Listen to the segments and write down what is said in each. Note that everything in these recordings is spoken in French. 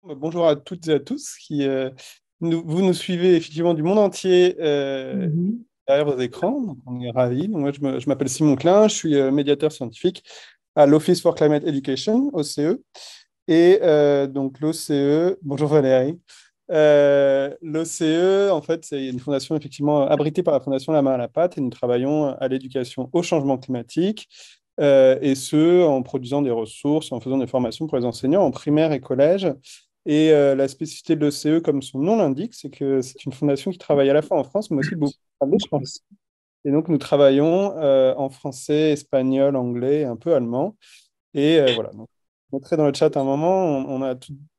Bonjour à toutes et à tous vous nous suivez effectivement du monde entier Mhm. derrière vos écrans, donc on est ravis. Donc, moi, je m'appelle Simon Klein, je suis médiateur scientifique à l'Office for Climate Education, OCE. Et donc l'OCE, bonjour Valérie. L'OCE, en fait, c'est une fondation effectivement abritée par la Fondation La Main à la Pâte et nous travaillons à l'éducation au changement climatique et ce, en produisant des ressources, en faisant des formations pour les enseignants en primaire et collège. Et la spécificité de l'OCE, comme son nom l'indique, c'est que c'est une fondation qui travaille à la fois en France, mais aussi beaucoup à l'étranger. Et donc, nous travaillons en français, espagnol, anglais, et un peu allemand. Et voilà, donc, je mettrai dans le chat un moment.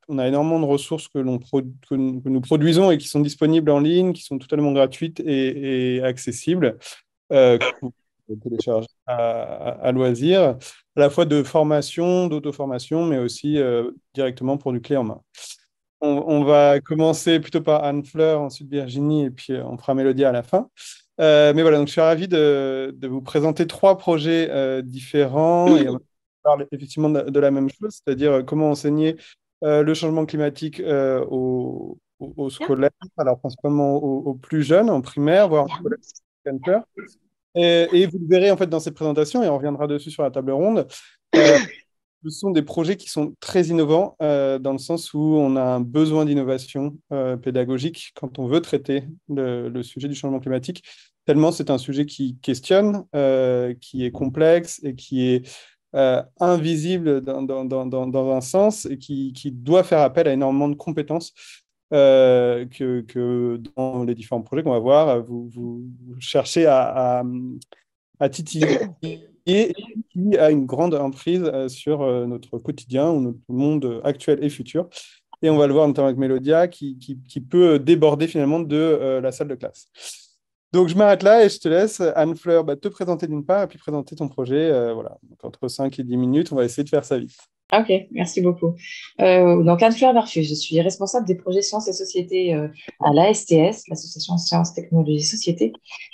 On a énormément de ressources que nous produisons et qui sont disponibles en ligne, qui sont totalement gratuites et accessibles, que vous pouvez télécharger à loisir, à la fois de formation, d'auto-formation, mais aussi directement pour du clé en main. On va commencer plutôt par Anne-Fleur, ensuite Virginie, et puis on fera Mélodie à la fin. Mais voilà, donc je suis ravi de vous présenter trois projets différents et on parle effectivement de la même chose, c'est-à-dire comment enseigner le changement climatique aux scolaires, alors principalement aux plus jeunes, en primaire, voire en collège. Et vous le verrez en fait dans cette présentation, et on reviendra dessus sur la table ronde. euh, Ce sont des projets qui sont très innovants dans le sens où on a un besoin d'innovation pédagogique quand on veut traiter le sujet du changement climatique, tellement c'est un sujet qui questionne, qui est complexe et qui est invisible dans un sens et qui doit faire appel à énormément de compétences que dans les différents projets qu'on va voir, vous cherchez à titiller et qui a une grande emprise sur notre quotidien ou notre monde actuel et futur. Et on va le voir notamment avec Mélodia qui peut déborder finalement de la salle de classe. Donc je m'arrête là et je te laisse, Anne-Fleur, te présenter d'une part et puis présenter ton projet. Voilà. Donc, entre 5 et 10 minutes, on va essayer de faire ça vite. Ok, merci beaucoup. Donc, Anne-Fleur Barfus, je suis responsable des projets sciences et société à l'ASTS, l'Association Sciences, Technologies et Sociétés.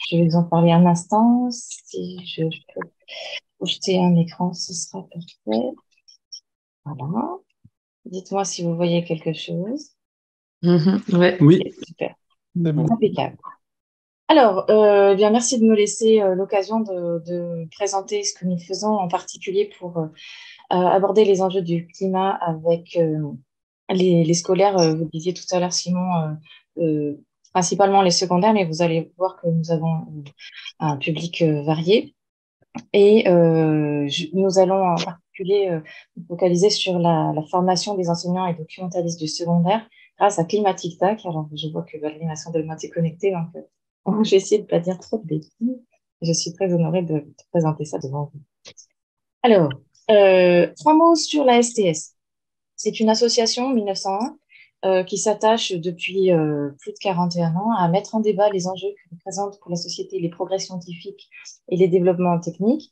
Je vais vous en parler un instant. Si je peux projeter un écran, ce sera parfait. Voilà. Dites-moi si vous voyez quelque chose. Ouais. Oui, Ok, super. C'est bon. Impeccable. Alors, bien, merci de me laisser l'occasion de présenter ce que nous faisons, en particulier pour aborder les enjeux du climat avec les scolaires. Vous le disiez tout à l'heure, Simon, principalement les secondaires, mais vous allez voir que nous avons un public varié. Et nous allons en particulier nous focaliser sur la formation des enseignants et documentalistes du secondaire grâce à Climatic Tac. Alors, je vois que Valérie m'a semblablement été connectée, donc je vais essayer de ne pas dire trop de bêtises. Je suis très honorée de présenter ça devant vous. Alors, trois mots sur la STS. C'est une association 1901 qui s'attache depuis plus de 41 ans à mettre en débat les enjeux que représentent pour la société les progrès scientifiques et les développements techniques,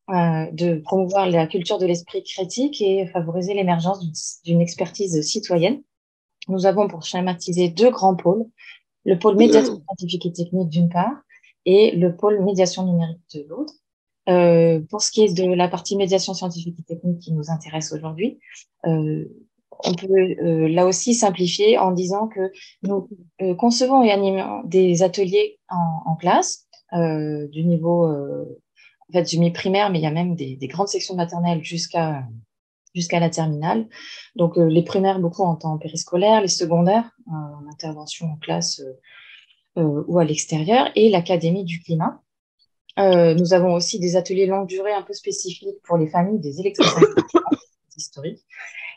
de promouvoir la culture de l'esprit critique et favoriser l'émergence d'une expertise citoyenne. Nous avons pour schématiser deux grands pôles, le pôle médiation scientifique et technique d'une part et le pôle médiation numérique de l'autre. Pour ce qui est de la partie médiation scientifique et technique qui nous intéresse aujourd'hui, euh, on peut là aussi simplifier en disant que nous concevons et animons des ateliers en classe du niveau en fait, du mi-primaire, mais il y a même des grandes sections maternelles jusqu'à la terminale. Donc les primaires beaucoup en temps périscolaire, les secondaires en intervention en classe ou à l'extérieur, et l'académie du climat. Nous avons aussi des ateliers longue durée un peu spécifiques pour les familles des électrosyndicats historiques.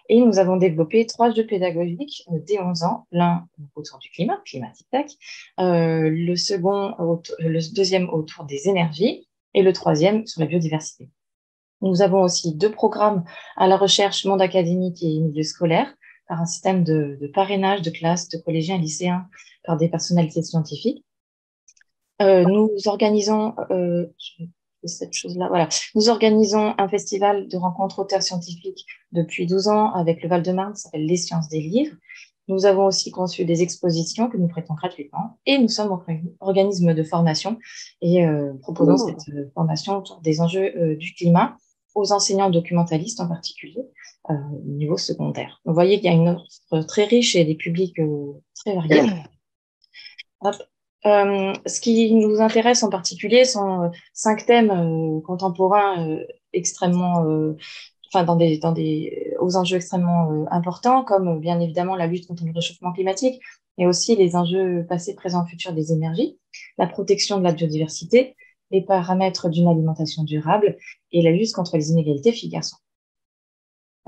Et nous avons développé trois jeux pédagogiques dès 11 ans, l'un autour du climat, Climatic Tech, le deuxième autour des énergies et le troisième sur la biodiversité. Nous avons aussi deux programmes à la recherche monde académique et milieu scolaire par un système de parrainage de classes de collégiens et lycéens par des personnalités scientifiques. Nous organisons cette chose-là. Voilà. Nous organisons un festival de rencontres auteurs scientifiques depuis 12 ans avec le Val-de-Marne, qui s'appelle Les Sciences des Livres. Nous avons aussi conçu des expositions que nous prêtons gratuitement et nous sommes organisme de formation et proposons cette formation autour des enjeux du climat aux enseignants documentalistes en particulier, au niveau secondaire. Vous voyez qu'il y a une offre très riche et des publics très variés. Hop. Ce qui nous intéresse en particulier sont 5 thèmes contemporains extrêmement, enfin aux enjeux extrêmement importants, comme bien évidemment la lutte contre le réchauffement climatique, mais aussi les enjeux passés, présents, futurs des énergies, la protection de la biodiversité, les paramètres d'une alimentation durable et la lutte contre les inégalités filles-garçons.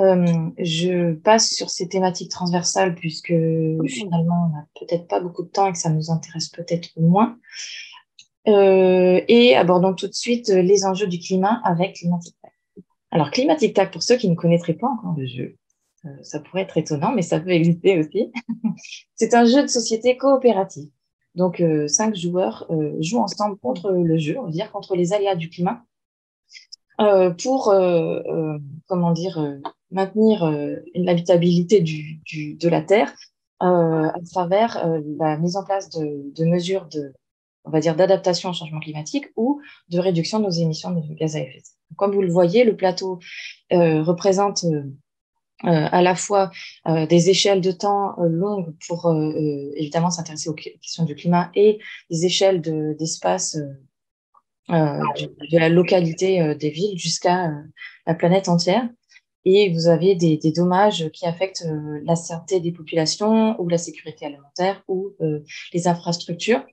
Je passe sur ces thématiques transversales puisque finalement, on n'a peut-être pas beaucoup de temps et que ça nous intéresse peut-être moins. Et abordons tout de suite les enjeux du climat avec Climatic Tac. Alors, Climatic Tac, pour ceux qui ne connaîtraient pas encore le jeu, ça pourrait être étonnant, mais ça peut exister aussi. C'est un jeu de société coopérative. Donc, 5 joueurs jouent ensemble contre le jeu, on va dire, contre les aléas du climat, pour comment dire, maintenir l'habitabilité de la Terre à travers la mise en place de mesures on va dire, d'adaptation au changement climatique ou de réduction de nos émissions de gaz à effet de serre. Comme vous le voyez, le plateau représente à la fois des échelles de temps longues pour évidemment s'intéresser aux questions du climat et des échelles d'espace de la localité des villes jusqu'à la planète entière. Et vous avez des dommages qui affectent la santé des populations ou la sécurité alimentaire ou les infrastructures.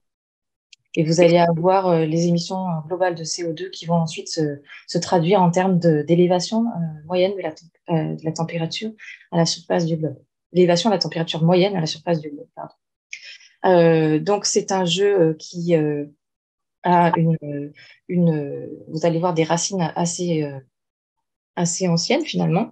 Et vous allez avoir les émissions globales de CO2 qui vont ensuite se traduire en termes d'élévation moyenne de la température à la surface du globe. L'élévation de la température moyenne à la surface du globe, pardon. Donc, c'est un jeu qui a vous allez voir des racines assez anciennes finalement.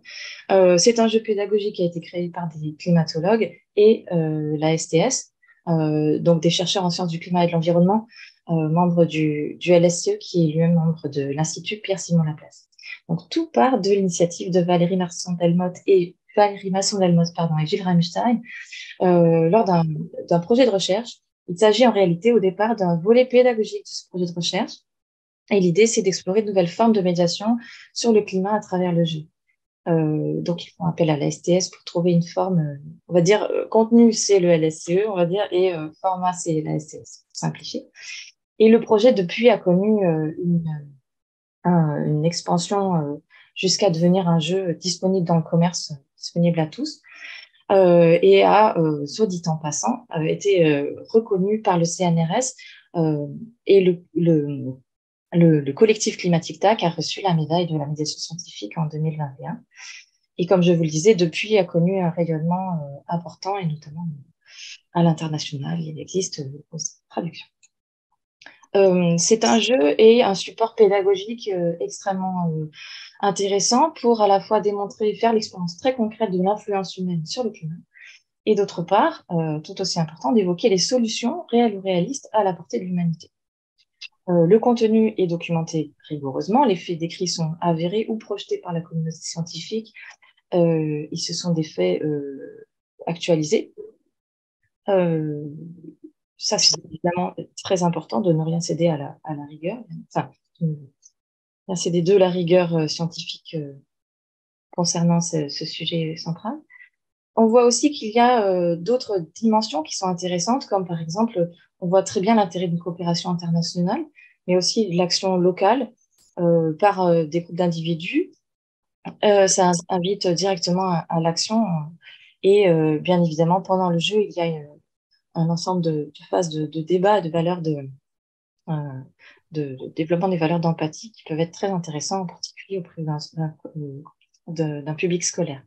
C'est un jeu pédagogique qui a été créé par des climatologues et la STS, donc des chercheurs en sciences du climat et de l'environnement, membres du LSE, qui est lui-même membre de l'Institut Pierre-Simon Laplace. Donc tout part de l'initiative de Valérie Masson-Delmotte et Gilles Rammstein lors d'un projet de recherche. Il s'agit en réalité au départ d'un volet pédagogique de ce projet de recherche. Et l'idée, c'est d'explorer de nouvelles formes de médiation sur le climat à travers le jeu. Donc, ils font appel à la STS pour trouver une forme, on va dire, contenu, c'est le LSCE, on va dire, et format, c'est la STS, pour simplifier. Et le projet, depuis, a connu une expansion jusqu'à devenir un jeu disponible dans le commerce, disponible à tous, et a, soit dit en passant, été reconnu par le CNRS et le collectif Climatic Tac a reçu la médaille de la médiation scientifique en 2021. Et comme je vous le disais, depuis a connu un rayonnement important et notamment à l'international. Il existe aussi une traduction. C'est un jeu et un support pédagogique extrêmement intéressant pour à la fois démontrer et faire l'expérience très concrète de l'influence humaine sur le climat et d'autre part, tout aussi important, d'évoquer les solutions réelles ou réalistes à la portée de l'humanité. Le contenu est documenté rigoureusement, les faits décrits sont avérés ou projetés par la communauté scientifique. Et ce sont des faits actualisés. Ça, c'est évidemment très important de ne rien céder à la rigueur. Enfin, rien céder de la rigueur scientifique concernant ce sujet central. On voit aussi qu'il y a d'autres dimensions qui sont intéressantes, comme par exemple, on voit très bien l'intérêt d'une coopération internationale, mais aussi l'action locale par des groupes d'individus. Ça invite directement à l'action et bien évidemment, pendant le jeu, il y a un ensemble de phases de débat, de valeurs de développement des valeurs d'empathie qui peuvent être très intéressants, en particulier auprès d'un public scolaire.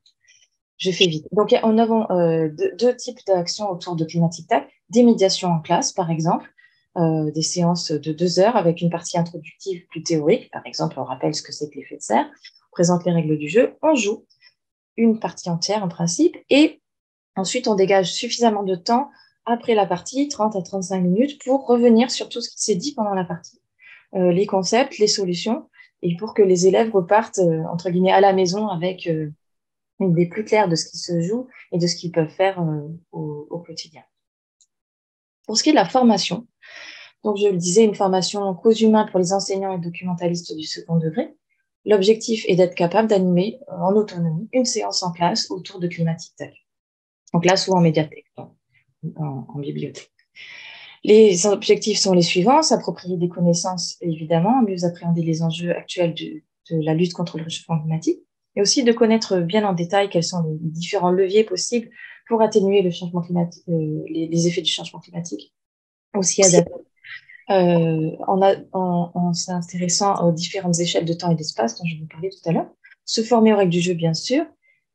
Je fais vite. Donc, en avons deux types d'actions autour de Climatic Tac. Des médiations en classe, par exemple, des séances de 2 heures avec une partie introductive plus théorique. Par exemple, on rappelle ce que c'est que l'effet de serre, on présente les règles du jeu, on joue une partie entière en principe, et ensuite on dégage suffisamment de temps après la partie, 30 à 35 minutes, pour revenir sur tout ce qui s'est dit pendant la partie, les concepts, les solutions, et pour que les élèves repartent, entre guillemets, à la maison avec une idée plus claire de ce qui se joue et de ce qu'ils peuvent faire au quotidien. Pour ce qui est de la formation, donc je le disais, une formation cause humain pour les enseignants et documentalistes du second degré. L'objectif est d'être capable d'animer en autonomie une séance en classe autour de Climatic Tag, en classe ou en médiathèque, en bibliothèque. Les objectifs sont les suivants: s'approprier des connaissances, évidemment, mieux appréhender les enjeux actuels de la lutte contre le réchauffement climatique, et aussi de connaître bien en détail quels sont les différents leviers possibles pour atténuer le changement climatique, les effets du changement climatique, aussi adapter en s'intéressant aux différentes échelles de temps et d'espace dont je vous parlais tout à l'heure, se former aux règles du jeu, bien sûr,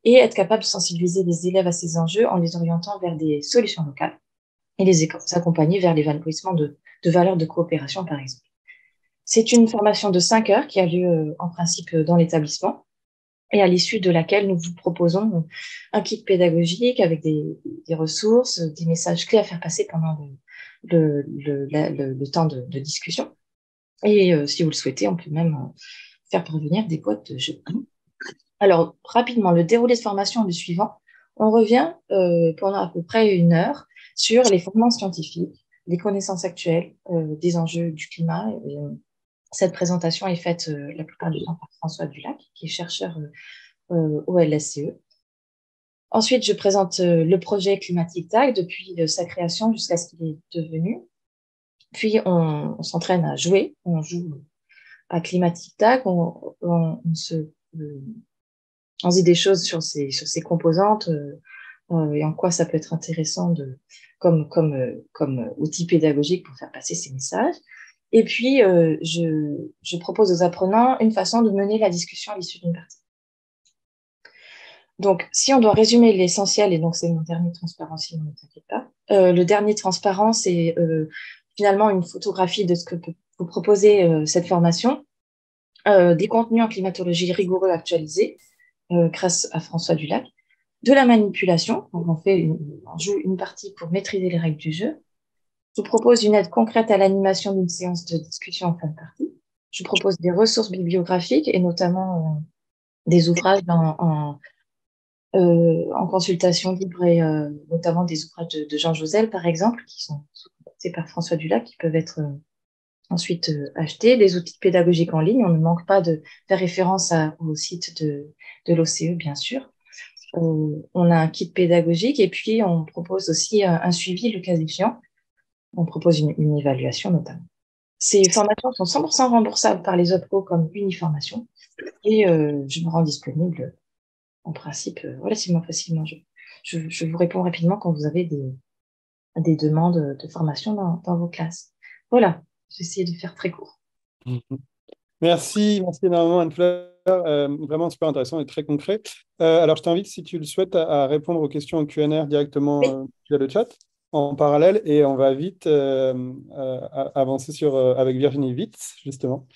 et être capable de sensibiliser les élèves à ces enjeux en les orientant vers des solutions locales et les accompagner vers l'évanouissement de valeurs de coopération, par exemple. C'est une formation de 5 heures qui a lieu en principe dans l'établissement et à l'issue de laquelle nous vous proposons un kit pédagogique avec des ressources, des messages clés à faire passer pendant le temps de discussion. Et si vous le souhaitez, on peut même faire parvenir des boîtes de jeux. Alors, rapidement, le déroulé de formation est le suivant. On revient pendant à peu près 1 heure sur les fondements scientifiques, les connaissances actuelles des enjeux du climat. Et, cette présentation est faite la plupart du temps par François Dulac, qui est chercheur au LSCE. Ensuite, je présente le projet Climatic Tag depuis sa création jusqu'à ce qu'il est devenu. Puis, on s'entraîne à jouer. On joue à Climatic Tag. On dit des choses sur ses composantes et en quoi ça peut être intéressant comme outil pédagogique pour faire passer ces messages. Et puis, je propose aux apprenants une façon de mener la discussion à l'issue d'une partie. Donc, si on doit résumer l'essentiel, et donc c'est mon dernier transparent, sinon ne t'inquiète pas. Le dernier transparent, c'est finalement une photographie de ce que peut vous proposer cette formation, des contenus en climatologie rigoureux actualisés grâce à François Dulac, de la manipulation, donc on joue une partie pour maîtriser les règles du jeu. Je vous propose une aide concrète à l'animation d'une séance de discussion en fin de partie. Je propose des ressources bibliographiques et notamment des ouvrages en consultation libre et notamment des ouvrages de Jean Josel, par exemple, qui sont sous-cotés par François Dulac, qui peuvent être ensuite achetés. Des outils pédagogiques en ligne. On ne manque pas de faire référence au site de l'OCE, bien sûr. On a un kit pédagogique et puis on propose aussi un suivi, le cas échéant. On propose une évaluation notamment. Ces formations sont 100% remboursables par les OPCO comme Uniformation et je me rends disponible en principe relativement facilement. Je vous réponds rapidement quand vous avez des demandes de formation dans vos classes. Voilà, j'ai essayé de faire très court. Merci énormément Anne-Fleur. Vraiment super intéressant et très concret. Alors, je t'invite, si tu le souhaites, à répondre aux questions en Q&A directement Oui. via le chat en parallèle et on va vite avancer avec Virginie Witz, justement,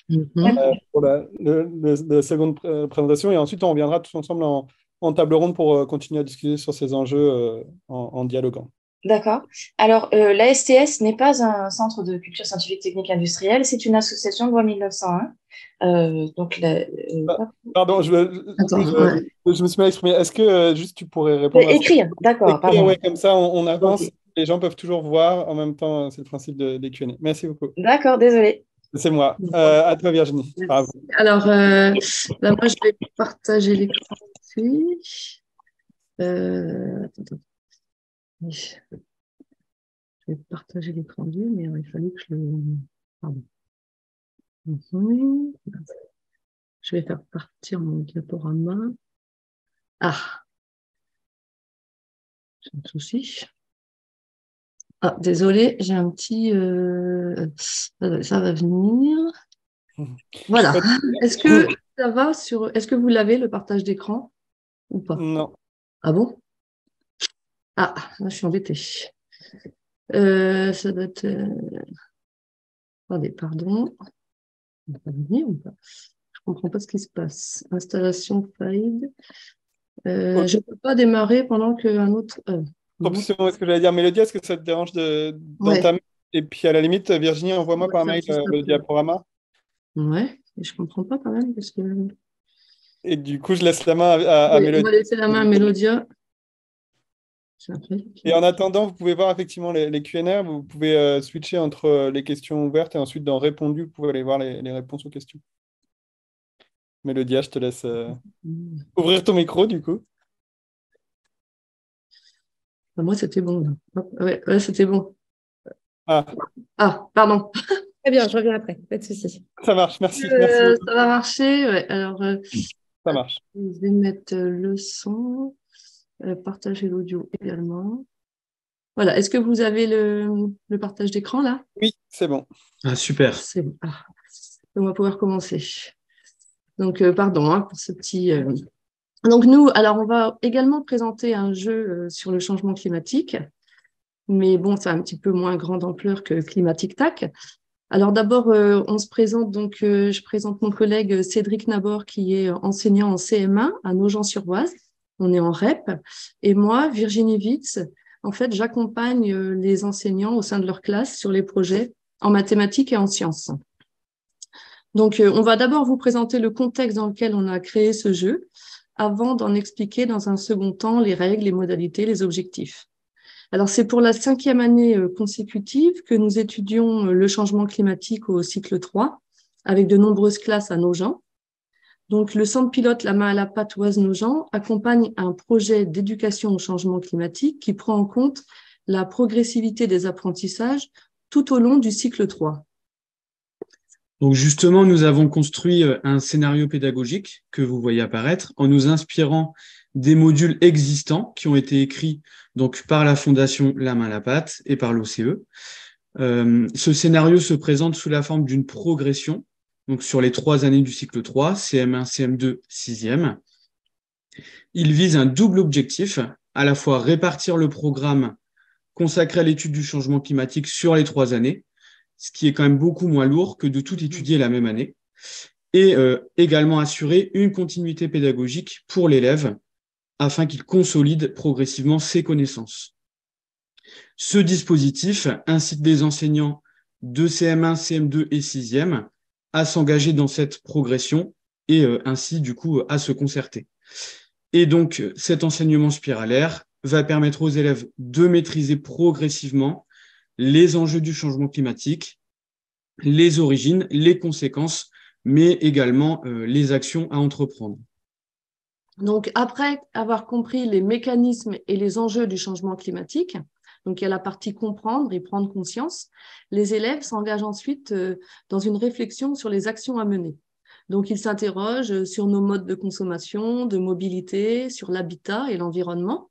pour la seconde présentation. Et ensuite, on reviendra tous ensemble en table ronde pour continuer à discuter sur ces enjeux en dialoguant. D'accord. Alors, la STS n'est pas un centre de culture scientifique, technique, industrielle, c'est une association de loi 1901. Pardon, je me suis mal exprimé. Est-ce que juste tu pourrais répondre à ça? Écrire, d'accord, Écrire, pardon. ouais, comme ça, on avance. Ok. Les gens peuvent toujours voir. En même temps, c'est le principe des Q&A. Merci beaucoup. D'accord, désolé. C'est moi. À toi, Virginie. Bravo. Alors, moi, je vais partager l'écran ici. Attends. Oui. Je vais partager l'écran vue, mais il fallait que je le... Pardon. Je vais faire partir mon diaporama. Ah, j'ai un souci. Ah, désolé, j'ai un petit... ça va venir. Voilà. Est-ce que ça va sur... Est-ce que vous l'avez, le partage d'écran, ou pas? Non. Ah bon? Ah, là, je suis embêtée. Ça doit être... Attendez, pardon. On va venir ou pas? Je ne comprends pas ce qui se passe. Installation file. Je ne peux pas démarrer pendant qu'un autre... Option, est-ce que j'allais dire, Mélodie, est-ce que ça te dérange d'entamer? Et puis à la limite, Virginie, envoie-moi par mail le diaporama. Ouais, mais je ne comprends pas quand même parce que... Et du coup, je laisse la main à Oui, Mélodie. on va laisser la main à Mélodia. Et en attendant, vous pouvez voir effectivement les Q&A, vous pouvez switcher entre les questions ouvertes et ensuite dans répondu, vous pouvez aller voir les réponses aux questions. Mélodia, je te laisse ouvrir ton micro, du coup. Moi, c'était bon. Là. Hop, ouais, c'était bon. Ah, Ah, pardon. Très bien, je reviens après, pas de souci. ça marche, merci, merci beaucoup. Ça va marcher. Ouais. Alors, Ça marche. je vais mettre le son, partager l'audio également. Voilà. Est-ce que vous avez le partage d'écran là? Oui, c'est bon. Ah, super. C'est bon. Ah, on va pouvoir commencer. Donc, pardon hein, pour ce petit. Donc, nous, alors, on va également présenter un jeu sur le changement climatique. Mais bon, c'est un petit peu moins grande ampleur que Climatic Tac. Alors d'abord, on se présente donc, je présente mon collègue Cédric Nabor qui est enseignant en CM1 à Nogent-sur-Oise. On est en REP. Et moi, Virginie Witz, en fait, j'accompagne les enseignants au sein de leur classe sur les projets en mathématiques et en sciences. Donc, on va d'abord vous présenter le contexte dans lequel on a créé ce jeu avant d'en expliquer dans un second temps les règles, les modalités, les objectifs. Alors, c'est pour la 5e année consécutive que nous étudions le changement climatique au cycle 3, avec de nombreuses classes à Nogent. Donc, le centre pilote La main à la pâte Oise-Nogent accompagne un projet d'éducation au changement climatique qui prend en compte la progressivité des apprentissages tout au long du cycle 3. Donc justement, nous avons construit un scénario pédagogique que vous voyez apparaître en nous inspirant des modules existants qui ont été écrits donc par la Fondation La main à la pâte et par l'OCE. Ce scénario se présente sous la forme d'une progression, donc sur les 3 années du cycle 3, CM1, CM2, 6e. Il vise un double objectif, à la fois répartir le programme consacré à l'étude du changement climatique sur les 3 années, ce qui est quand même beaucoup moins lourd que de tout étudier la même année, et également assurer une continuité pédagogique pour l'élève afin qu'il consolide progressivement ses connaissances. Ce dispositif incite les enseignants de CM1, CM2 et 6e à s'engager dans cette progression et ainsi du coup à se concerter. Et donc cet enseignement spiralaire va permettre aux élèves de maîtriser progressivement les enjeux du changement climatique, les origines, les conséquences, mais également les actions à entreprendre. Donc, après avoir compris les mécanismes et les enjeux du changement climatique, donc il y a la partie comprendre et prendre conscience, les élèves s'engagent ensuite dans une réflexion sur les actions à mener. Donc, ils s'interrogent sur nos modes de consommation, de mobilité, sur l'habitat et l'environnement.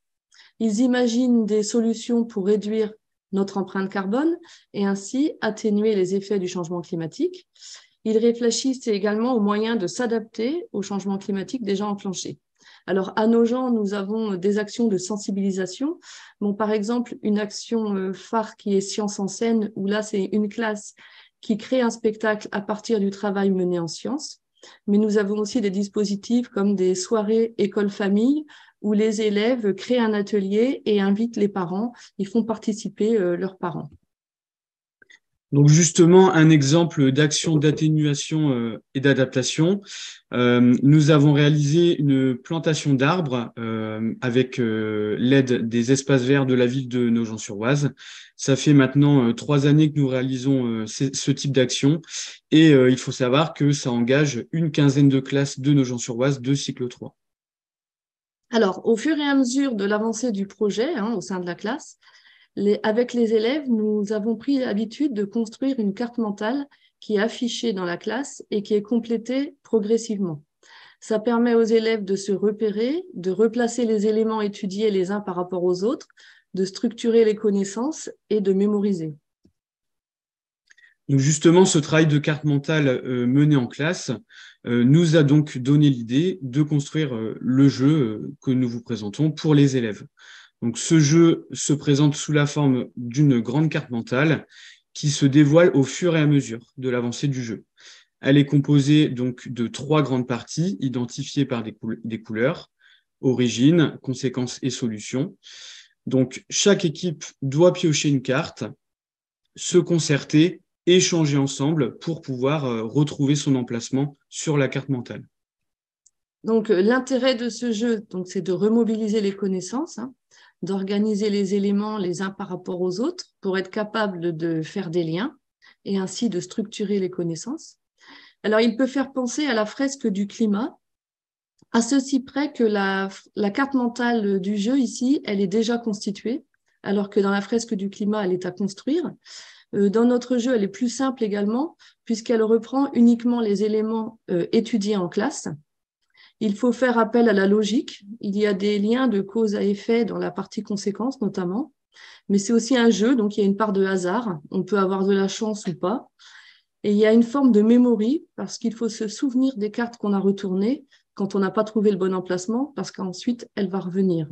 Ils imaginent des solutions pour réduire notre empreinte carbone et ainsi atténuer les effets du changement climatique. Ils réfléchissent également aux moyens de s'adapter au changement climatique déjà enclenché. Alors, à Nogent, nous avons des actions de sensibilisation. Bon, par exemple, une action phare qui est Science en scène, où là, c'est une classe qui crée un spectacle à partir du travail mené en sciences. Mais nous avons aussi des dispositifs comme des soirées école-famille, où les élèves créent un atelier et invitent les parents, ils font participer leurs parents. Donc justement, un exemple d'action d'atténuation et d'adaptation. Nous avons réalisé une plantation d'arbres avec l'aide des espaces verts de la ville de Nogent-sur-Oise. Ça fait maintenant 3 années que nous réalisons ce type d'action et il faut savoir que ça engage une quinzaine de classes de Nogent-sur-Oise de cycle 3. Alors, au fur et à mesure de l'avancée du projet au sein de la classe, avec les élèves, nous avons pris l'habitude de construire une carte mentale qui est affichée dans la classe et qui est complétée progressivement. Ça permet aux élèves de se repérer, de replacer les éléments étudiés les uns par rapport aux autres, de structurer les connaissances et de mémoriser. Donc justement, ce travail de carte mentale mené en classe nous a donc donné l'idée de construire le jeu que nous vous présentons pour les élèves. Donc ce jeu se présente sous la forme d'une grande carte mentale qui se dévoile au fur et à mesure de l'avancée du jeu. Elle est composée donc de 3 grandes parties identifiées par des couleurs, origine, conséquences et solutions. Donc chaque équipe doit piocher une carte, se concerter, échanger ensemble pour pouvoir retrouver son emplacement sur la carte mentale. Donc l'intérêt de ce jeu, c'est de remobiliser les connaissances, d'organiser les éléments les uns par rapport aux autres pour être capable de faire des liens et ainsi de structurer les connaissances. Alors, il peut faire penser à la fresque du climat, à ceci près que la carte mentale du jeu ici, elle est déjà constituée, alors que dans la fresque du climat, elle est à construire. Dans notre jeu, elle est plus simple également, puisqu'elle reprend uniquement les éléments étudiés en classe. Il faut faire appel à la logique. Il y a des liens de cause à effet dans la partie conséquence notamment, mais c'est aussi un jeu, donc il y a une part de hasard. On peut avoir de la chance ou pas. Et il y a une forme de mémoire, parce qu'il faut se souvenir des cartes qu'on a retournées quand on n'a pas trouvé le bon emplacement, parce qu'ensuite, elle va revenir.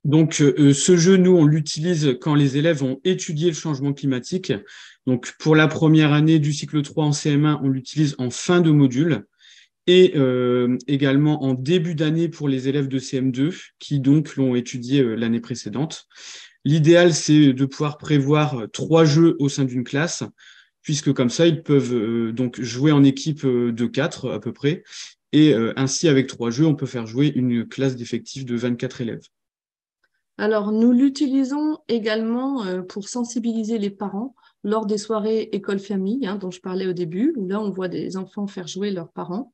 Donc, ce jeu, nous, on l'utilise quand les élèves ont étudié le changement climatique. Donc, pour la première année du cycle 3 en CM1, on l'utilise en fin de module et également en début d'année pour les élèves de CM2 qui, donc, l'ont étudié l'année précédente. L'idéal, c'est de pouvoir prévoir 3 jeux au sein d'une classe, puisque comme ça, ils peuvent donc jouer en équipe de 4 à peu près. Et ainsi, avec 3 jeux, on peut faire jouer une classe d'effectifs de 24 élèves. Alors, nous l'utilisons également pour sensibiliser les parents lors des soirées école-famille, dont je parlais au début, où là, on voit des enfants faire jouer leurs parents.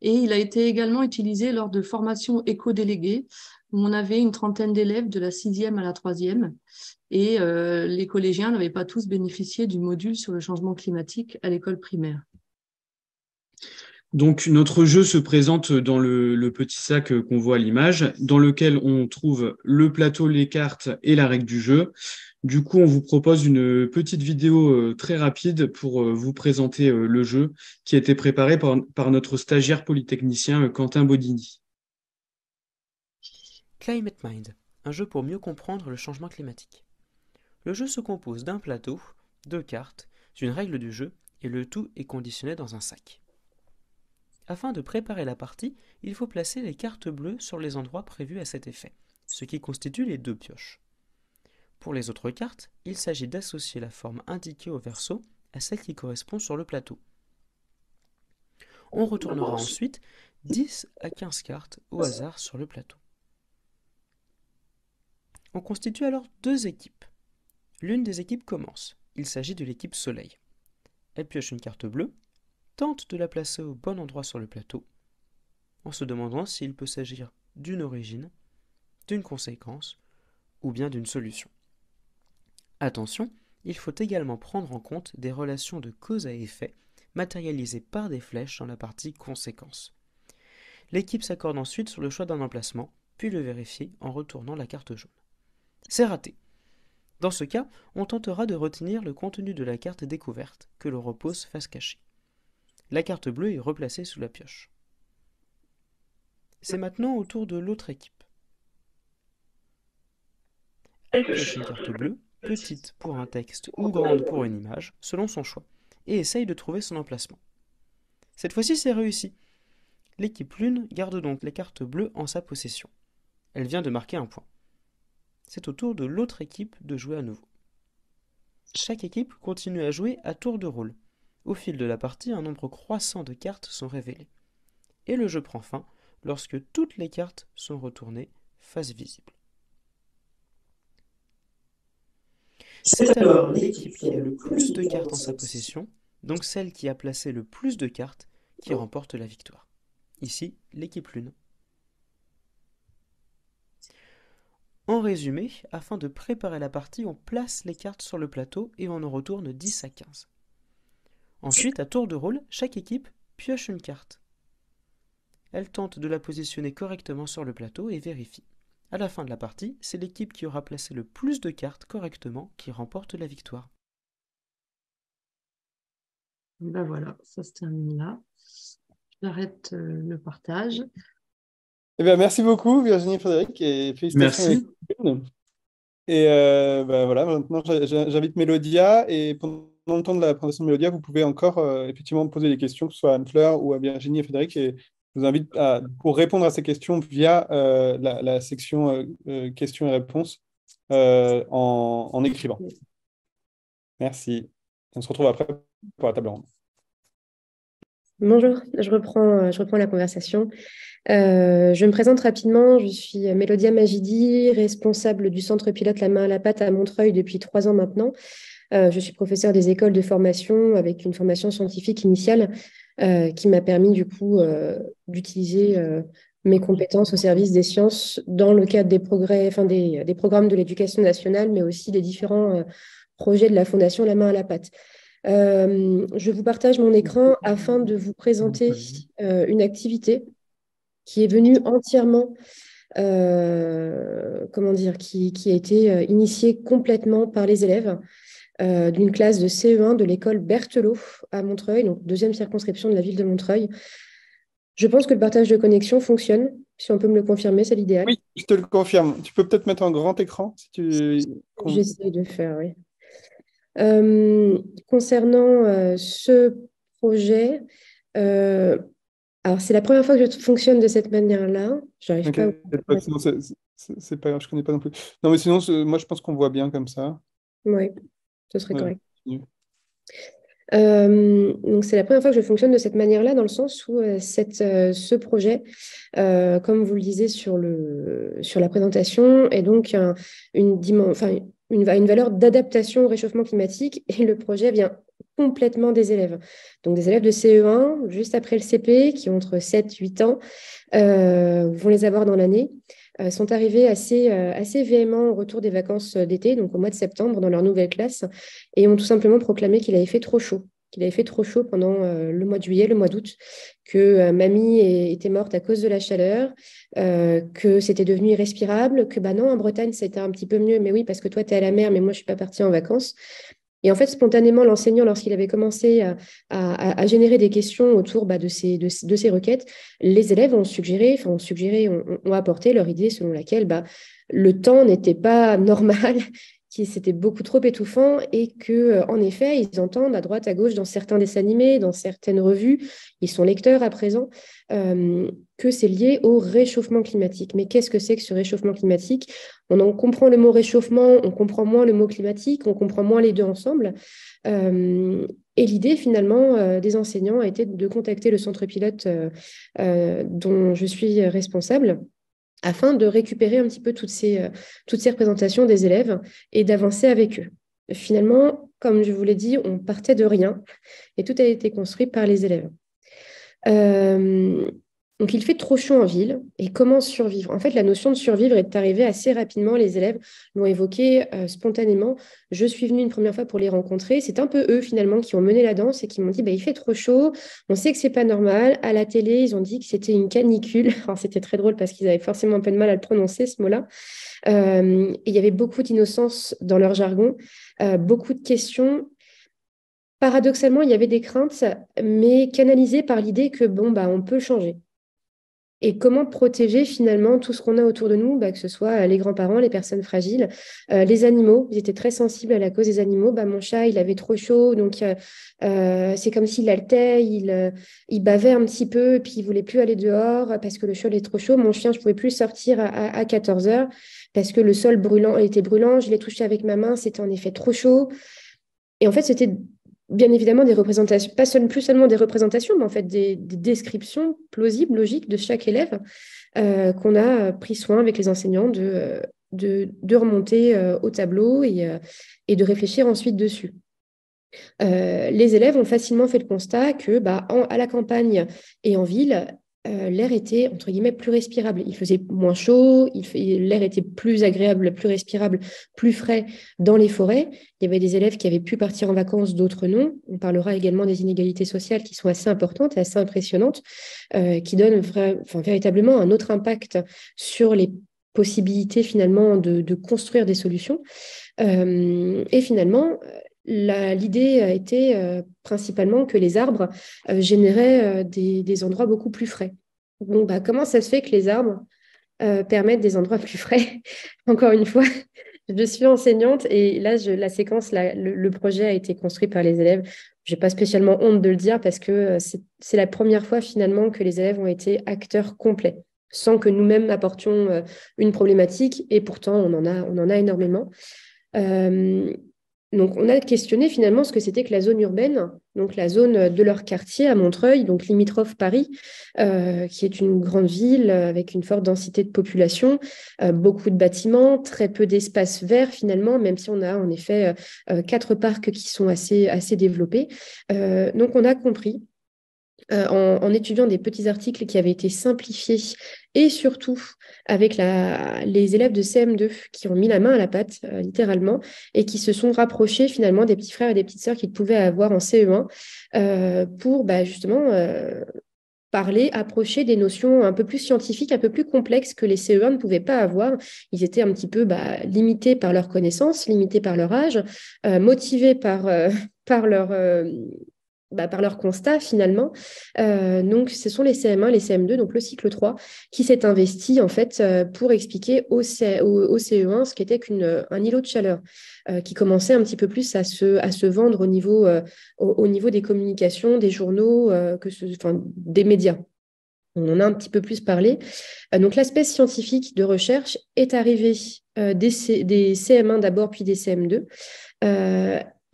Et il a été également utilisé lors de formations éco-déléguées, où on avait une trentaine d'élèves de la 6e à la 3e. Et les collégiens n'avaient pas tous bénéficié du module sur le changement climatique à l'école primaire. Donc, notre jeu se présente dans le petit sac qu'on voit à l'image, dans lequel on trouve le plateau, les cartes et la règle du jeu. Du coup, on vous propose une petite vidéo très rapide pour vous présenter le jeu qui a été préparé par notre stagiaire polytechnicien Quentin Bodini. Climate Mind, un jeu pour mieux comprendre le changement climatique. Le jeu se compose d'un plateau, 2 cartes, d'une règle du jeu, et le tout est conditionné dans un sac. Afin de préparer la partie, il faut placer les cartes bleues sur les endroits prévus à cet effet, ce qui constitue les 2 pioches. Pour les autres cartes, il s'agit d'associer la forme indiquée au verso à celle qui correspond sur le plateau. On retournera ensuite 10 à 15 cartes au hasard sur le plateau. On constitue alors 2 équipes. L'une des équipes commence. Il s'agit de l'équipe Soleil. Elle pioche une carte bleue, tente de la placer au bon endroit sur le plateau, en se demandant s'il peut s'agir d'une origine, d'une conséquence ou bien d'une solution. Attention, il faut également prendre en compte des relations de cause à effet matérialisées par des flèches dans la partie conséquence. L'équipe s'accorde ensuite sur le choix d'un emplacement, puis le vérifie en retournant la carte jaune. C'est raté. Dans ce cas, on tentera de retenir le contenu de la carte découverte, que l'on repose face cachée. La carte bleue est replacée sous la pioche. C'est maintenant au tour de l'autre équipe. Elle pioche une carte bleue, petite pour un texte ou grande pour une image, selon son choix, et essaye de trouver son emplacement. Cette fois-ci, c'est réussi. L'équipe Lune garde donc les cartes bleues en sa possession. Elle vient de marquer un point. C'est au tour de l'autre équipe de jouer à nouveau. Chaque équipe continue à jouer à tour de rôle. Au fil de la partie, un nombre croissant de cartes sont révélées. Et le jeu prend fin lorsque toutes les cartes sont retournées face visible. C'est alors l'équipe qui a le plus de cartes en sa possession, donc celle qui a placé le plus de cartes, qui remporte la victoire. Ici, l'équipe Lune. En résumé, afin de préparer la partie, on place les cartes sur le plateau et on en retourne 10 à 15. Ensuite, à tour de rôle, chaque équipe pioche une carte. Elle tente de la positionner correctement sur le plateau et vérifie. À la fin de la partie, c'est l'équipe qui aura placé le plus de cartes correctement qui remporte la victoire. Ben voilà, ça se termine là. J'arrête le partage. Eh bien, merci beaucoup, Virginie et Frédéric, et félicitations. Merci. Et voilà, maintenant, j'invite Mélodia, et pendant le temps de la présentation de Mélodia, vous pouvez encore effectivement poser des questions, que ce soit à Anne-Fleur ou à Virginie et Frédéric, et je vous invite pour répondre à ces questions via la section questions et réponses en écrivant. Merci. On se retrouve après pour la table ronde. Bonjour, je reprends la conversation. Je me présente rapidement, je suis Mélodia Magidi, responsable du centre pilote La Main à la Pâte à Montreuil depuis 3 ans maintenant. Je suis professeure des écoles de formation avec une formation scientifique initiale qui m'a permis du coup d'utiliser mes compétences au service des sciences dans le cadre des progrès, enfin des programmes de l'éducation nationale, mais aussi des différents projets de la Fondation La Main à la pâte. Je vous partage mon écran afin de vous présenter une activité qui est venue entièrement, comment dire, qui a été initiée complètement par les élèves d'une classe de CE1 de l'école Berthelot à Montreuil, donc deuxième circonscription de la ville de Montreuil. Je pense que le partage de connexion fonctionne. Si on peut me le confirmer, c'est l'idéal. Oui, je te le confirme. Tu peux peut-être mettre un grand écran si tu... J'essaie de faire, oui. Concernant ce projet, alors c'est la première fois que je fonctionne de cette manière-là. J'arrive Ok, pas. sinon, c'est pas grave, je connais pas non plus. Non, mais sinon, moi, je pense qu'on voit bien comme ça. Oui, ce serait Ouais, correct. continue. Donc c'est la première fois que je fonctionne de cette manière-là, dans le sens où ce projet, comme vous le disiez sur la présentation, est donc une valeur d'adaptation au réchauffement climatique, et le projet vient complètement des élèves. Donc des élèves de CE1, juste après le CP, qui ont entre 7 et 8 ans, vont les avoir dans l'année, sont arrivés assez véhément au retour des vacances d'été, donc au mois de septembre, dans leur nouvelle classe, et ont tout simplement proclamé qu'il avait fait trop chaud. Qu'il avait fait trop chaud pendant le mois de juillet, le mois d'août, que mamie était morte à cause de la chaleur, que c'était devenu irrespirable, que bah non, en Bretagne, c'était un petit peu mieux, mais oui, parce que toi, tu es à la mer, mais moi, je ne suis pas partie en vacances. Et en fait, spontanément, l'enseignant, lorsqu'il avait commencé à générer des questions autour de ces requêtes, les élèves ont apporté leur idée selon laquelle le temps n'était pas normal, que c'était beaucoup trop étouffant, et que, en effet, ils entendent à droite, à gauche, dans certains dessins animés, dans certaines revues, ils sont lecteurs à présent, que c'est lié au réchauffement climatique. Mais qu'est-ce que c'est que ce réchauffement climatique? On en comprend le mot réchauffement, on comprend moins le mot climatique, on comprend moins les deux ensemble. Et l'idée, finalement, des enseignants a été de contacter le centre pilote dont je suis responsable, afin de récupérer un petit peu toutes ces représentations des élèves et d'avancer avec eux. Finalement, comme je vous l'ai dit, on partait de rien et tout a été construit par les élèves. Donc, il fait trop chaud en ville. Et comment survivre? En fait, la notion de survivre est arrivée assez rapidement. Les élèves l'ont évoqué spontanément. Je suis venue une première fois pour les rencontrer. C'est un peu eux, finalement, qui ont mené la danse et qui m'ont dit, il fait trop chaud. On sait que c'est pas normal. À la télé, ils ont dit que c'était une canicule. Alors, c'était très drôle parce qu'ils avaient forcément un peu de mal à le prononcer, ce mot-là. Et il y avait beaucoup d'innocence dans leur jargon, beaucoup de questions. Paradoxalement, il y avait des craintes, mais canalisées par l'idée que, on peut changer. Et comment protéger finalement tout ce qu'on a autour de nous, que ce soit les grands-parents, les personnes fragiles, les animaux. Ils étaient très sensibles à la cause des animaux. Mon chat, il avait trop chaud, donc c'est comme s'il haletait, il bavait un petit peu, et puis il voulait plus aller dehors parce que le sol est trop chaud. Mon chien, je pouvais plus sortir à 14 heures parce que le sol était brûlant. Je l'ai touché avec ma main, c'était en effet trop chaud. Et en fait, c'était bien évidemment des représentations, plus seulement des représentations, mais en fait des descriptions plausibles, logiques de chaque élève qu'on a pris soin avec les enseignants de remonter au tableau et de réfléchir ensuite dessus. Les élèves ont facilement fait le constat que à la campagne et en ville, l'air était, entre guillemets, plus respirable. Il faisait moins chaud, l'air était plus agréable, plus respirable, plus frais dans les forêts. Il y avait des élèves qui avaient pu partir en vacances, d'autres non. On parlera également des inégalités sociales qui sont assez importantes et assez impressionnantes, qui donnent véritablement un autre impact sur les possibilités finalement de construire des solutions. Et finalement, l'idée a été principalement que les arbres généraient des endroits beaucoup plus frais. Donc, comment ça se fait que les arbres permettent des endroits plus frais? Encore une fois, je suis enseignante et là, le projet a été construit par les élèves. Je n'ai pas spécialement honte de le dire parce que c'est la première fois finalement que les élèves ont été acteurs complets, sans que nous-mêmes apportions une problématique, et pourtant on en a énormément. Donc, on a questionné finalement ce que c'était que la zone urbaine donc la zone de leur quartier à Montreuil, donc limitrophe Paris, qui est une grande ville avec une forte densité de population, beaucoup de bâtiments, très peu d'espaces verts finalement, même si on a en effet 4 parcs qui sont assez développés. Donc on a compris en étudiant des petits articles qui avaient été simplifiés et surtout avec les élèves de CM2 qui ont mis la main à la pâte, littéralement, et qui se sont rapprochés finalement des petits frères et des petites sœurs qu'ils pouvaient avoir en CE1 pour justement approcher des notions un peu plus scientifiques, un peu plus complexes que les CE1 ne pouvaient pas avoir. Ils étaient un petit peu limités par leurs connaissances, limités par leur âge, motivés par leur constat finalement. Donc, ce sont les CM1, les CM2, donc le cycle 3, qui s'est investi en fait pour expliquer au CE1 ce qu'était un îlot de chaleur qui commençait un petit peu plus à se vendre au niveau des communications, des journaux, des médias. On en a un petit peu plus parlé. Donc, l'aspect scientifique de recherche est arrivé des CM1 d'abord, puis des CM2.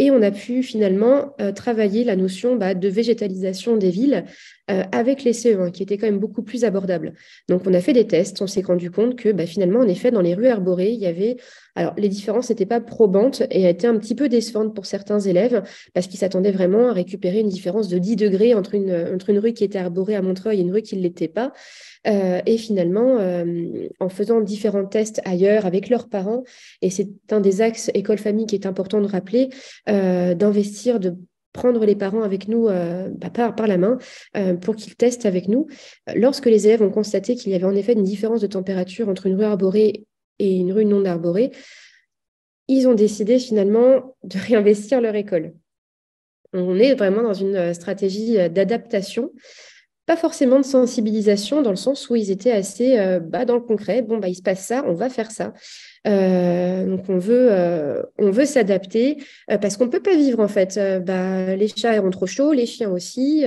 Et on a pu finalement travailler la notion de végétalisation des villes avec les CE1, qui était quand même beaucoup plus abordable. Donc, on a fait des tests, on s'est rendu compte que finalement, en effet, dans les rues arborées, il y avait... Alors, les différences n'étaient pas probantes et étaient un petit peu décevantes pour certains élèves parce qu'ils s'attendaient vraiment à récupérer une différence de 10 degrés entre une rue qui était arborée à Montreuil et une rue qui ne l'était pas. Et finalement, en faisant différents tests ailleurs avec leurs parents, et c'est un des axes école-famille qui est important de rappeler, d'investir, de prendre les parents avec nous par la main pour qu'ils testent avec nous. Lorsque les élèves ont constaté qu'il y avait en effet une différence de température entre une rue arborée et une rue non arborée, ils ont décidé finalement de réinvestir leur école. On est vraiment dans une stratégie d'adaptation, pas forcément de sensibilisation, dans le sens où ils étaient assez dans le concret. Bon, il se passe ça, on va faire ça. Donc, on veut s'adapter parce qu'on ne peut pas vivre, en fait. Les chats ont trop chaud, les chiens aussi.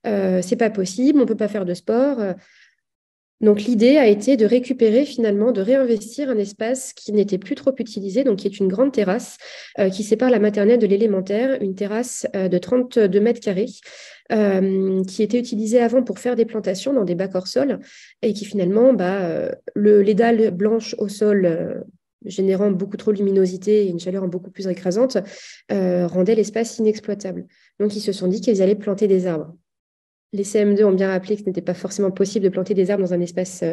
C'est pas possible, on ne peut pas faire de sport. Donc, l'idée a été de récupérer finalement, de réinvestir un espace qui n'était plus trop utilisé, donc qui est une grande terrasse qui sépare la maternelle de l'élémentaire, une terrasse de 32 mètres carrés qui était utilisée avant pour faire des plantations dans des bacs hors sol et qui finalement, les dalles blanches au sol générant beaucoup trop de luminosité et une chaleur beaucoup plus écrasante rendaient l'espace inexploitable. Donc, ils se sont dit qu'ils allaient planter des arbres. Les CM2 ont bien rappelé que ce n'était pas forcément possible de planter des arbres dans un espace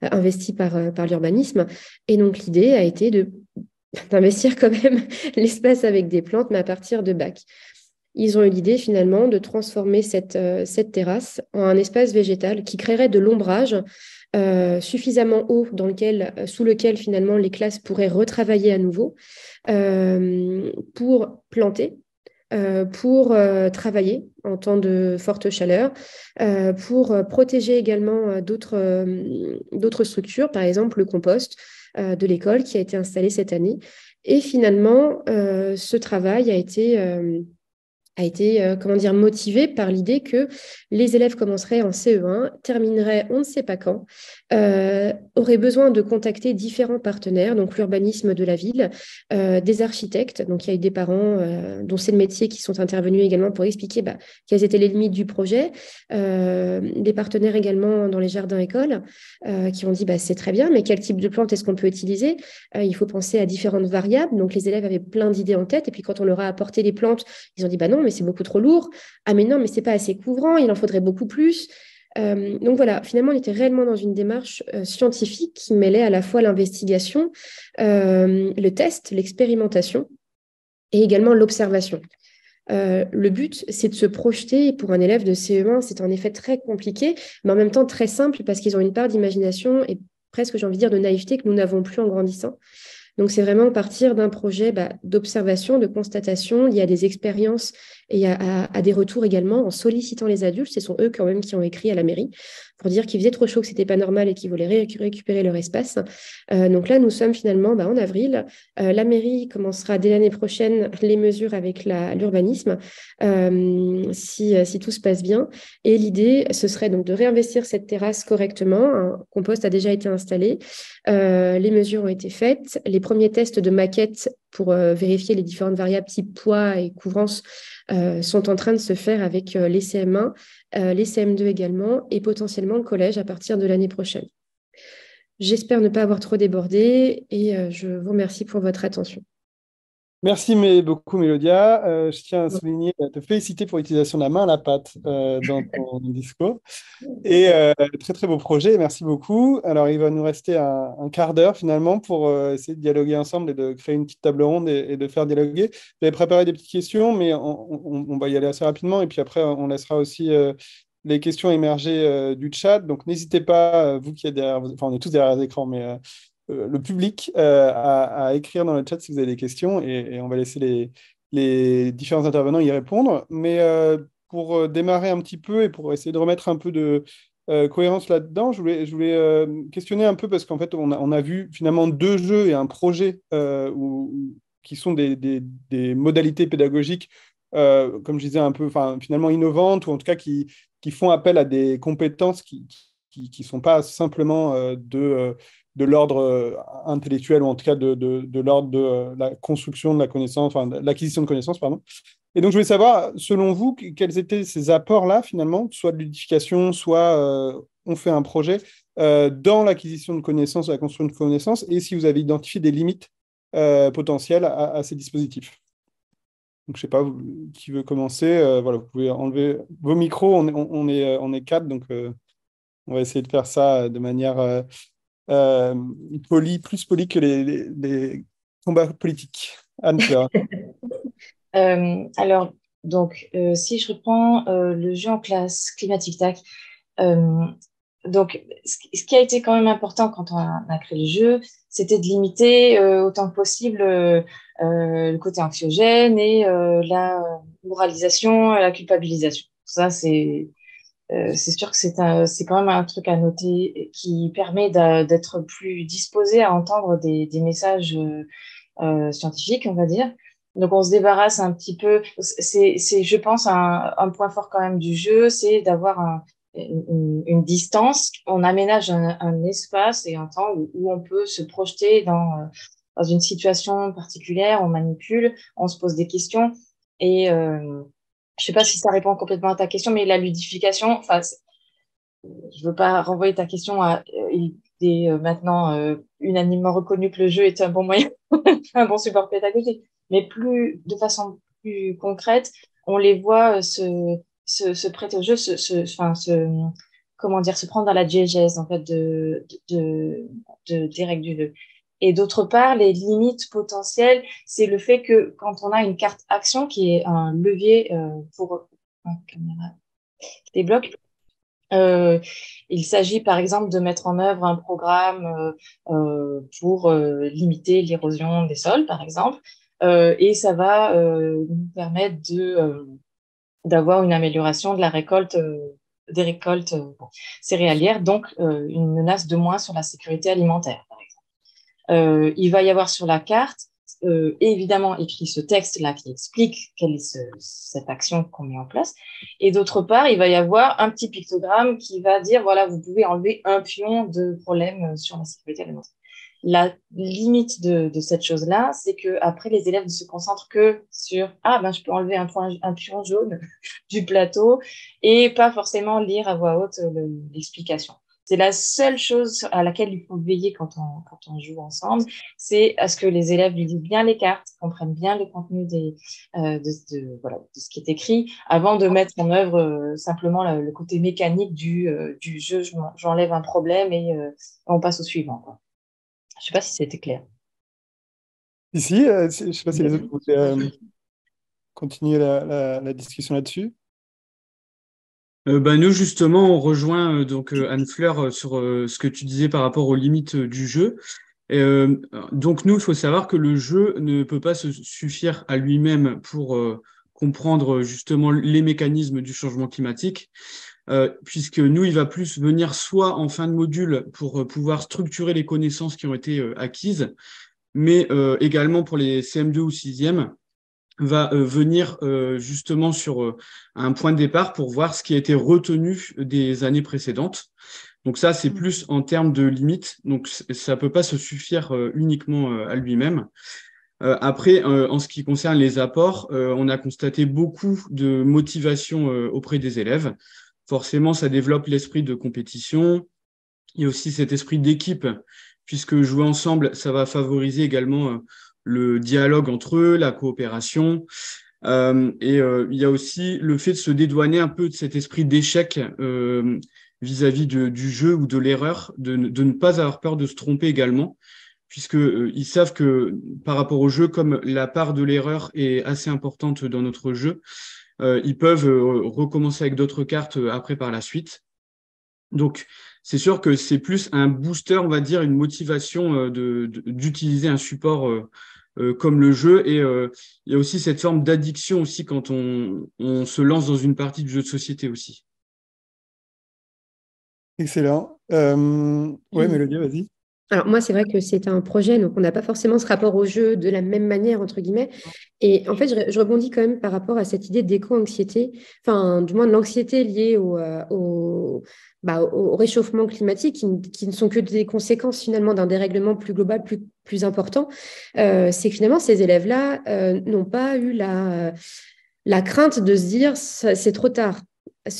investi par l'urbanisme. Et donc, l'idée a été d'investir quand même l'espace avec des plantes, mais à partir de bacs. Ils ont eu l'idée finalement de transformer cette terrasse en un espace végétal qui créerait de l'ombrage suffisamment haut sous lequel finalement les classes pourraient retravailler à nouveau pour planter. Pour travailler en temps de forte chaleur, pour protéger également d'autres structures, par exemple le compost de l'école qui a été installé cette année. Et finalement, ce travail a été motivé par l'idée que les élèves commenceraient en CE1, termineraient on ne sait pas quand, auraient besoin de contacter différents partenaires, donc l'urbanisme de la ville, des architectes, donc il y a eu des parents dont c'est le métier qui sont intervenus également pour expliquer quelles étaient les limites du projet, des partenaires également dans les jardins écoles qui ont dit c'est très bien, mais quel type de plante est-ce qu'on peut utiliser? Il faut penser à différentes variables, donc les élèves avaient plein d'idées en tête, et puis quand on leur a apporté les plantes, ils ont dit non, mais c'est beaucoup trop lourd. Ah, mais non, mais c'est pas assez couvrant, il en faudrait beaucoup plus. Donc voilà, finalement, on était réellement dans une démarche scientifique qui mêlait à la fois l'investigation, le test, l'expérimentation et également l'observation. Le but, c'est de se projeter. Pour un élève de CE1, c'est en effet très compliqué, mais en même temps très simple parce qu'ils ont une part d'imagination et presque, j'ai envie de dire, de naïveté que nous n'avons plus en grandissant. Donc, c'est vraiment partir d'un projet d'observation, de constatation lié à des expériences et à des retours également en sollicitant les adultes. Ce sont eux quand même qui ont écrit à la mairie pour dire qu'il faisait trop chaud, que ce n'était pas normal et qu'ils voulaient récupérer leur espace. Donc là, nous sommes finalement en avril. La mairie commencera dès l'année prochaine les mesures avec l'urbanisme, si tout se passe bien. Et l'idée, ce serait donc de réinvestir cette terrasse correctement. Un compost a déjà été installé. Les mesures ont été faites. Les premiers tests de maquettes pour vérifier les différentes variables type poids et couvrance sont en train de se faire avec les CM1, les CM2 également, et potentiellement le collège à partir de l'année prochaine. J'espère ne pas avoir trop débordé et je vous remercie pour votre attention. Merci beaucoup, Mélodia. Je tiens à souligner, à te féliciter pour l'utilisation de la main à la pâte dans ton discours. Et très, très beau projet. Merci beaucoup. Alors, il va nous rester un quart d'heure finalement pour essayer de dialoguer ensemble et de créer une petite table ronde et de faire dialoguer. J'avais préparé des petites questions, mais on va y aller assez rapidement. Et puis après, on laissera aussi les questions émerger du chat. Donc, n'hésitez pas, vous qui êtes derrière, enfin, on est tous derrière les écrans, mais le public à écrire dans le chat si vous avez des questions et on va laisser les différents intervenants y répondre. Mais pour démarrer un petit peu et pour essayer de remettre un peu de cohérence là-dedans, je voulais questionner un peu parce qu'en fait, on a vu finalement 2 jeux et un projet qui sont des modalités pédagogiques, comme je disais, un peu finalement innovantes ou en tout cas qui font appel à des compétences qui sont pas simplement de l'ordre intellectuel ou en tout cas de l'ordre de la construction de la connaissance, enfin de l'acquisition de connaissances, pardon. Et donc, je voulais savoir, selon vous, quels étaient ces apports-là, finalement, soit de ludification, soit on fait un projet dans l'acquisition de connaissances, la construction de connaissances, et si vous avez identifié des limites potentielles à ces dispositifs. Donc, je ne sais pas qui veut commencer. Voilà, vous pouvez enlever vos micros. On est 4, donc on va essayer de faire ça de manière plus polie que les combats politiques. Anne-Fleur. Alors, donc, si je reprends le jeu en classe Climatic Tac, donc, ce qui a été quand même important quand on a créé le jeu, c'était de limiter autant que possible le côté anxiogène et la moralisation, la culpabilisation. Ça, c'est sûr que c'est quand même un truc à noter qui permet d'être plus disposé à entendre des messages scientifiques, on va dire. Donc, on se débarrasse un petit peu. C'est je pense, un point fort quand même du jeu, c'est d'avoir une distance. On aménage un espace et un temps où on peut se projeter dans une situation particulière, on manipule, on se pose des questions. Et je sais pas si ça répond complètement à ta question, mais la ludification, enfin, je veux pas renvoyer ta question à il est maintenant unanimement reconnu que le jeu est un bon moyen, un bon support pédagogique. Mais de façon plus concrète, on les voit se prêter au jeu, comment dire, se prendre dans la diégèse en fait des règles du jeu. Et d'autre part, les limites potentielles, c'est le fait que quand on a une carte action qui est un levier pour caméra débloque, il s'agit par exemple de mettre en œuvre un programme pour limiter l'érosion des sols, par exemple, et ça va nous permettre d'avoir une amélioration de la récolte, des récoltes céréalières, donc une menace de moins sur la sécurité alimentaire, par exemple. Il va y avoir sur la carte évidemment écrit ce texte-là qui explique quelle est cette action qu'on met en place. Et d'autre part, il va y avoir un petit pictogramme qui va dire, voilà, vous pouvez enlever un pion de problème sur la sécurité alimentaire. La limite de cette chose-là, c'est que après les élèves ne se concentrent que sur je peux enlever un pion jaune du plateau et pas forcément lire à voix haute l'explication. C'est la seule chose à laquelle il faut veiller quand on joue ensemble, c'est à ce que les élèves lisent bien les cartes, comprennent bien le contenu de ce qui est écrit, avant de mettre en œuvre simplement le côté mécanique du jeu. J'enlève un problème et on passe au suivant, quoi. Je ne sais pas si c'était clair. Ici, je ne sais pas si les autres voulaient continuer la discussion là-dessus. Nous, justement, on rejoint Anne-Fleur sur ce que tu disais par rapport aux limites du jeu. Donc, nous, il faut savoir que le jeu ne peut pas se suffire à lui-même pour comprendre justement les mécanismes du changement climatique, puisque nous, il va plus venir soit en fin de module pour pouvoir structurer les connaissances qui ont été acquises, mais également pour les CM2 ou 6e, va venir justement sur un point de départ pour voir ce qui a été retenu des années précédentes. Donc ça, c'est plus en termes de limites. Donc ça peut pas se suffire uniquement à lui-même. Après, en ce qui concerne les apports, on a constaté beaucoup de motivation auprès des élèves. Forcément, ça développe l'esprit de compétition. Il y a aussi cet esprit d'équipe, puisque jouer ensemble, ça va favoriser également le dialogue entre eux, la coopération. Il y a aussi le fait de se dédouaner un peu de cet esprit d'échec vis-à-vis du jeu ou de l'erreur, de ne pas avoir peur de se tromper également, puisque ils savent que par rapport au jeu, comme la part de l'erreur est assez importante dans notre jeu, ils peuvent recommencer avec d'autres cartes après par la suite. Donc, c'est sûr que c'est plus un booster, on va dire, une motivation d'utiliser un support comme le jeu. Et il y a aussi cette forme d'addiction aussi quand on se lance dans une partie de jeu de société aussi. Excellent. Ouais, Mélodie, vas-y. Alors moi, c'est vrai que c'est un projet, donc on n'a pas forcément ce rapport au jeu de la même manière, entre guillemets. Et en fait, je rebondis quand même par rapport à cette idée d'éco-anxiété, enfin, du moins de l'anxiété liée au réchauffement climatique, qui ne sont que des conséquences finalement d'un dérèglement plus global, plus important. C'est que finalement, ces élèves-là n'ont pas eu la crainte de se dire c'est trop tard.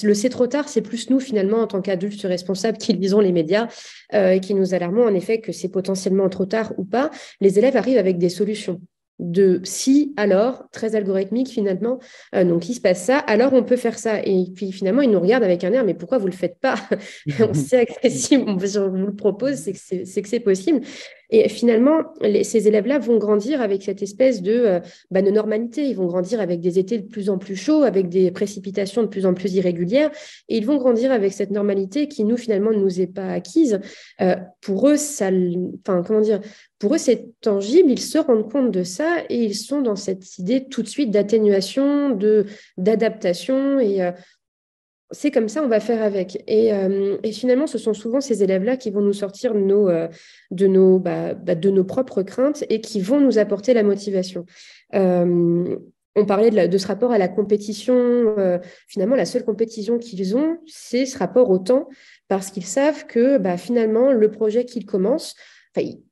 Le c'est trop tard, c'est plus nous finalement en tant qu'adultes responsables qui lisons les médias et qui nous alarmons en effet que c'est potentiellement trop tard ou pas. Les élèves arrivent avec des solutions de si, alors, très algorithmique finalement. Donc, il se passe ça, alors on peut faire ça. Et puis finalement, ils nous regardent avec un air, mais pourquoi vous ne le faites pas? On sait que si on vous le propose, c'est que c'est possible. Et finalement, ces élèves-là vont grandir avec cette espèce de normalité. Ils vont grandir avec des étés de plus en plus chauds, avec des précipitations de plus en plus irrégulières. Et ils vont grandir avec cette normalité qui, nous, finalement, ne nous est pas acquise. Pour eux, pour eux, c'est tangible. Ils se rendent compte de ça et ils sont dans cette idée tout de suite d'atténuation, d'adaptation. Et c'est comme ça, on va faire avec. Et finalement, ce sont souvent ces élèves-là qui vont nous sortir de nos propres craintes et qui vont nous apporter la motivation. On parlait de ce rapport à la compétition. Finalement, la seule compétition qu'ils ont, c'est ce rapport au temps, parce qu'ils savent que finalement, le projet qu'ils commencent,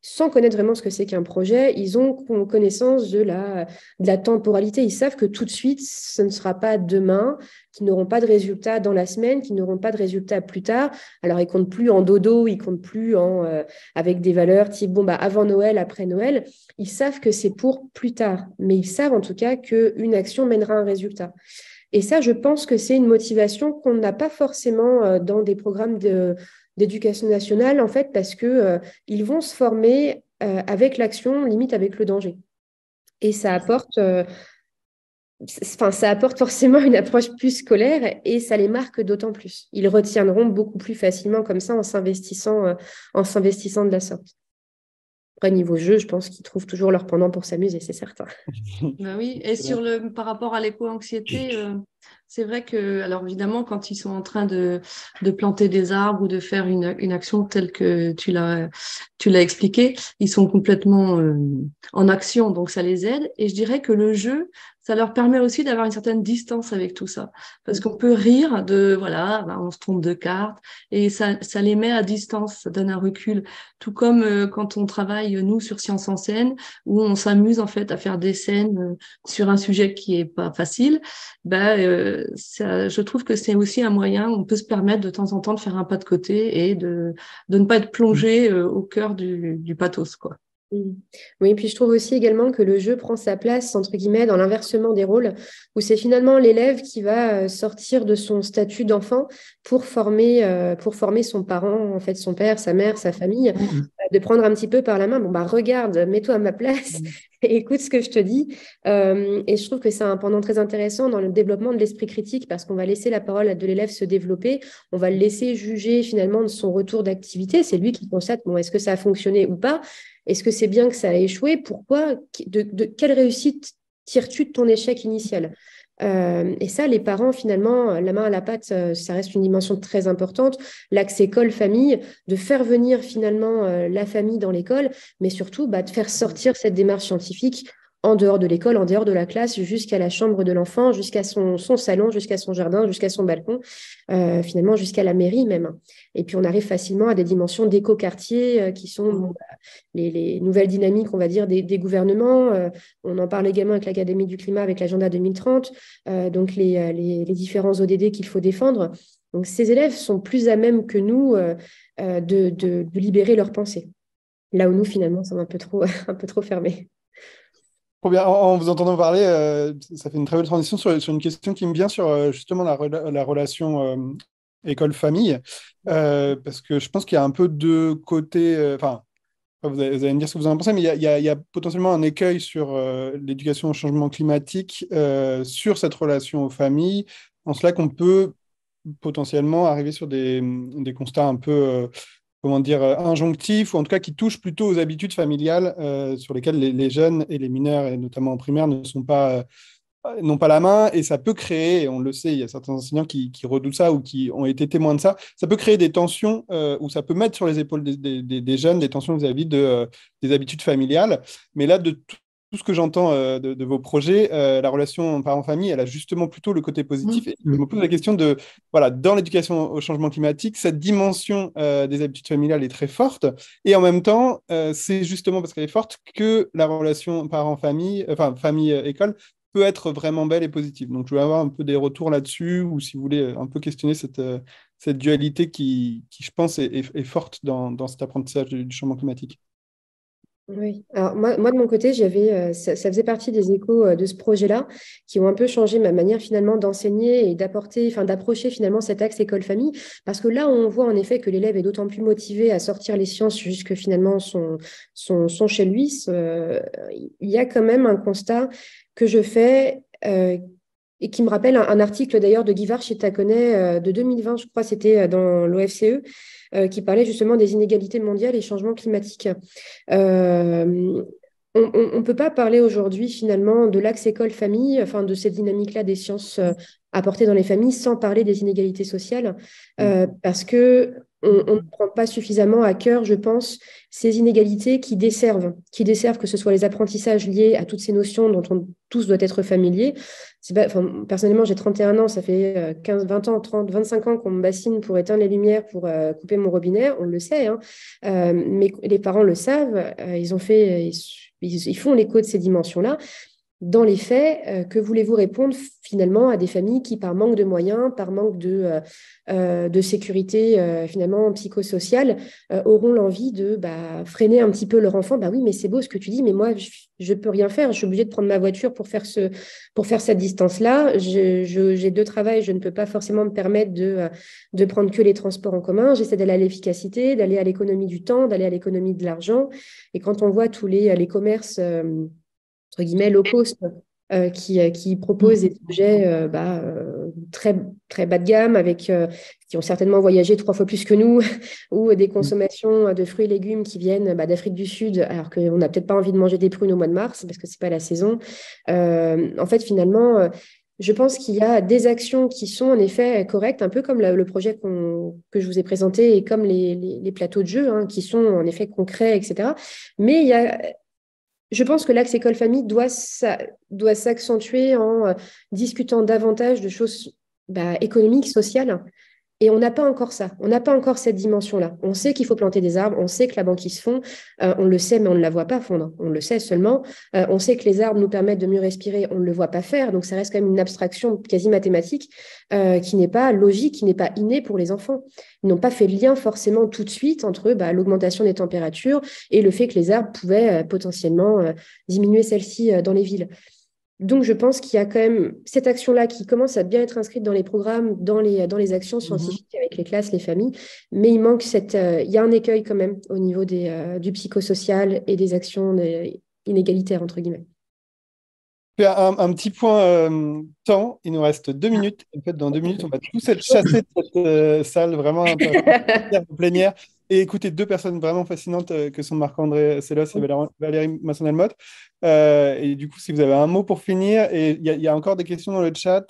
sans connaître vraiment ce que c'est qu'un projet, ils ont connaissance de la temporalité. Ils savent que tout de suite, ce ne sera pas demain, qu'ils n'auront pas de résultats dans la semaine, qu'ils n'auront pas de résultats plus tard. Alors, ils ne comptent plus en dodo, ils ne comptent plus avec des valeurs type avant Noël, après Noël. Ils savent que c'est pour plus tard, mais ils savent en tout cas qu'une action mènera un résultat. Et ça, je pense que c'est une motivation qu'on n'a pas forcément dans des programmes d'éducation nationale, en fait, parce qu'ils vont se former avec l'action, limite avec le danger. Et ça apporte forcément une approche plus scolaire et ça les marque d'autant plus. Ils retiendront beaucoup plus facilement comme ça en s'investissant de la sorte. Après, niveau jeu, je pense qu'ils trouvent toujours leur pendant pour s'amuser, c'est certain. Ben oui, et par rapport à l'éco-anxiété, c'est vrai que, alors évidemment, quand ils sont en train de planter des arbres ou de faire une action telle que tu l'as expliqué, ils sont complètement en action, donc ça les aide. Et je dirais que le jeu, ça leur permet aussi d'avoir une certaine distance avec tout ça. Parce qu'on peut rire on se trompe de carte, et ça les met à distance, ça donne un recul. Tout comme quand on travaille, nous, sur Science en scène, où on s'amuse en fait à faire des scènes sur un sujet qui est pas facile, je trouve que c'est aussi un moyen où on peut se permettre de temps en temps de faire un pas de côté et de ne pas être plongé au cœur du pathos, quoi. Oui, puis je trouve aussi également que le jeu prend sa place, entre guillemets, dans l'inversement des rôles, où c'est finalement l'élève qui va sortir de son statut d'enfant pour former son parent, en fait, son père, sa mère, sa famille, de prendre un petit peu par la main. Regarde, mets-toi à ma place et écoute ce que je te dis. Et je trouve que c'est un pendant très intéressant dans le développement de l'esprit critique, parce qu'on va laisser la parole de l'élève se développer, on va le laisser juger finalement de son retour d'activité. C'est lui qui constate, est-ce que ça a fonctionné ou pas? Est-ce que c'est bien que ça a échoué? Pourquoi? De quelle réussite tires-tu de ton échec initial? Et ça, les parents, finalement, la main à la pâte, ça reste une dimension très importante. L'axe école-famille, de faire venir finalement la famille dans l'école, mais surtout de faire sortir cette démarche scientifique en dehors de l'école, en dehors de la classe, jusqu'à la chambre de l'enfant, jusqu'à son salon, jusqu'à son jardin, jusqu'à son balcon, finalement jusqu'à la mairie même. Et puis on arrive facilement à des dimensions d'éco-quartiers qui sont les nouvelles dynamiques, on va dire, des gouvernements. On en parle également avec l'Académie du climat, avec l'agenda 2030, donc les différents ODD qu'il faut défendre. Donc ces élèves sont plus à même que nous de libérer leurs pensées. Là où nous, finalement, sommes un peu trop fermés. Trop bien. En vous entendant parler, ça fait une très belle transition sur une question qui me vient sur justement la relation école-famille, parce que je pense qu'il y a un peu deux côtés. Enfin, vous allez me dire ce que vous en pensez, mais il y a potentiellement un écueil sur l'éducation au changement climatique, sur cette relation aux familles, en cela qu'on peut potentiellement arriver sur des constats un peu comment dire, injonctifs, ou en tout cas qui touchent plutôt aux habitudes familiales sur lesquelles les jeunes et les mineurs, et notamment en primaire, n'ont pas la main, et ça peut créer, et on le sait, il y a certains enseignants qui redoutent ça ou qui ont été témoins de ça, ça peut créer des tensions ou ça peut mettre sur les épaules des jeunes des tensions vis-à-vis des habitudes familiales. Mais là, de tout ce que j'entends de vos projets, la relation parent-famille, elle a justement plutôt le côté positif. Et je me pose la question de, voilà, dans l'éducation au changement climatique, cette dimension des habitudes familiales est très forte. Et en même temps, c'est justement parce qu'elle est forte que la relation parent-famille, enfin famille-école, peut être vraiment belle et positive. Donc, je vais avoir un peu des retours là-dessus, ou si vous voulez un peu questionner cette dualité qui, je pense, est forte dans cet apprentissage du changement climatique. Oui, alors moi de mon côté, ça faisait partie des échos de ce projet-là qui ont un peu changé ma manière finalement d'enseigner et d'approcher finalement cet axe école-famille. Parce que là, on voit en effet que l'élève est d'autant plus motivé à sortir les sciences jusque finalement son chez lui. Il y a quand même un constat que je fais et qui me rappelle un article d'ailleurs de Guy Varch-Taconnet de 2020, je crois, c'était dans l'OFCE, qui parlait justement des inégalités mondiales et changements climatiques. Euh, on ne peut pas parler aujourd'hui finalement de l'axe école-famille, enfin de cette dynamique-là des sciences apportées dans les familles, sans parler des inégalités sociales, parce que on ne prend pas suffisamment à cœur, je pense, ces inégalités qui desservent que ce soit les apprentissages liés à toutes ces notions dont on tous doit être familiers. Personnellement, j'ai 31 ans, ça fait 15, 20 ans, 30, 25 ans qu'on me bassine pour éteindre les lumières, pour couper mon robinet, on le sait, hein. Mais les parents le savent, ils font l'écho de ces dimensions-là. Dans les faits, que voulez-vous répondre finalement à des familles qui, par manque de moyens, par manque de sécurité finalement psychosociale, auront l'envie de freiner un petit peu leur enfant. Bah oui, mais c'est beau ce que tu dis, mais moi, je ne peux rien faire. Je suis obligée de prendre ma voiture pour faire cette distance-là. J'ai deux travails, je ne peux pas forcément me permettre de prendre que les transports en commun. J'essaie d'aller à l'efficacité, d'aller à l'économie du temps, d'aller à l'économie de l'argent. Et quand on voit tous les commerces entre guillemets, low cost, qui proposent des objets très, très bas de gamme, qui ont certainement voyagé 3 fois plus que nous, ou des consommations de fruits et légumes qui viennent d'Afrique du Sud, alors qu'on n'a peut-être pas envie de manger des prunes au mois de mars, parce que ce n'est pas la saison. En fait, finalement, je pense qu'il y a des actions qui sont en effet correctes, un peu comme le projet que je vous ai présenté et comme les plateaux de jeu, hein, qui sont en effet concrets, etc. Mais je pense que l'axe école-famille doit s'accentuer en discutant davantage de choses économiques, sociales. Et on n'a pas encore ça. On n'a pas encore cette dimension-là. On sait qu'il faut planter des arbres, on sait que la banquise fond, on le sait, mais on ne la voit pas fondre. On le sait seulement. On sait que les arbres nous permettent de mieux respirer, on ne le voit pas faire. Donc ça reste quand même une abstraction quasi mathématique qui n'est pas logique, qui n'est pas innée pour les enfants. Ils n'ont pas fait le lien forcément tout de suite entre l'augmentation des températures et le fait que les arbres pouvaient potentiellement diminuer celles-ci dans les villes. Donc, je pense qu'il y a quand même cette action-là qui commence à bien être inscrite dans les programmes, dans les actions scientifiques avec les classes, les familles, mais il manque il y a un écueil quand même au niveau du psychosocial et des actions inégalitaires, entre guillemets. Un petit point temps, il nous reste 2 minutes. En fait, dans 2 minutes, on va tous être chassés de cette salle vraiment un peu plénière et écouter 2 personnes vraiment fascinantes que sont Marc-André Sellos et Valérie Masson-Delmotte. Et du coup, si vous avez un mot pour finir, et il y a encore des questions dans le chat,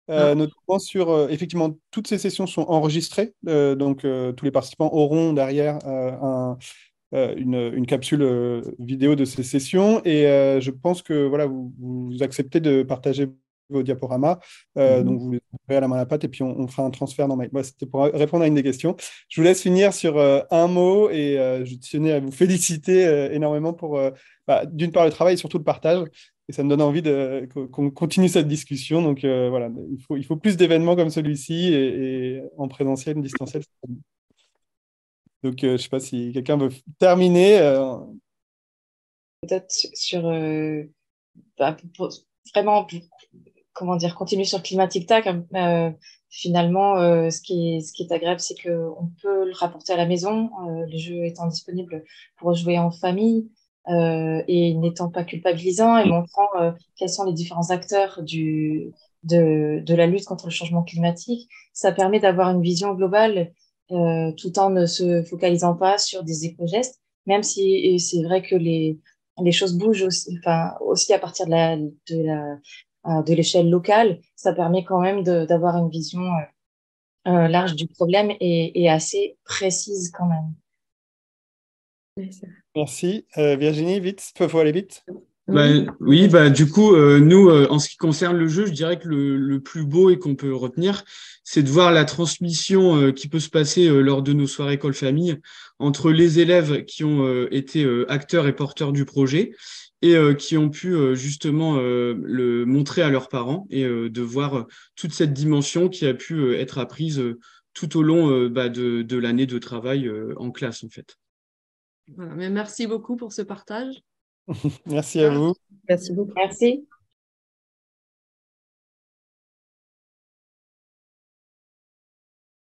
notamment sur, effectivement, toutes ces sessions sont enregistrées, donc tous les participants auront derrière une capsule vidéo de ces sessions. Et je pense que voilà, vous acceptez de partager vos diaporamas. Donc, vous les aurez à la main à la pâte et puis on fera un transfert dans Mail. Voilà, c'était pour répondre à une des questions. Je vous laisse finir sur un mot et je tenais à vous féliciter énormément pour, d'une part, le travail et surtout le partage. Et ça me donne envie qu'on continue cette discussion. Donc, voilà, il faut plus d'événements comme celui-ci et en présentiel, en distanciel. Donc, je ne sais pas si quelqu'un veut terminer. Peut-être sur vraiment, comment dire, continuer sur le climatic tac. Finalement, ce qui est agréable, c'est qu'on peut le rapporter à la maison, le jeu étant disponible pour jouer en famille et n'étant pas culpabilisant et montrant quels sont les différents acteurs de la lutte contre le changement climatique. Ça permet d'avoir une vision globale tout en ne se focalisant pas sur des éco-gestes, même si c'est vrai que les choses bougent aussi, enfin, aussi à partir de l'échelle locale. Ça permet quand même d'avoir une vision large du problème et assez précise quand même. Merci. Virginie, vite, faut aller vite. Oui, du coup, nous, en ce qui concerne le jeu, je dirais que le plus beau et qu'on peut retenir, c'est de voir la transmission qui peut se passer lors de nos soirées école famille entre les élèves qui ont été acteurs et porteurs du projet et qui ont pu justement le montrer à leurs parents et de voir toute cette dimension qui a pu être apprise tout au long de l'année de travail en classe, en fait. Voilà, mais merci beaucoup pour ce partage. Merci à vous. Merci beaucoup. Merci.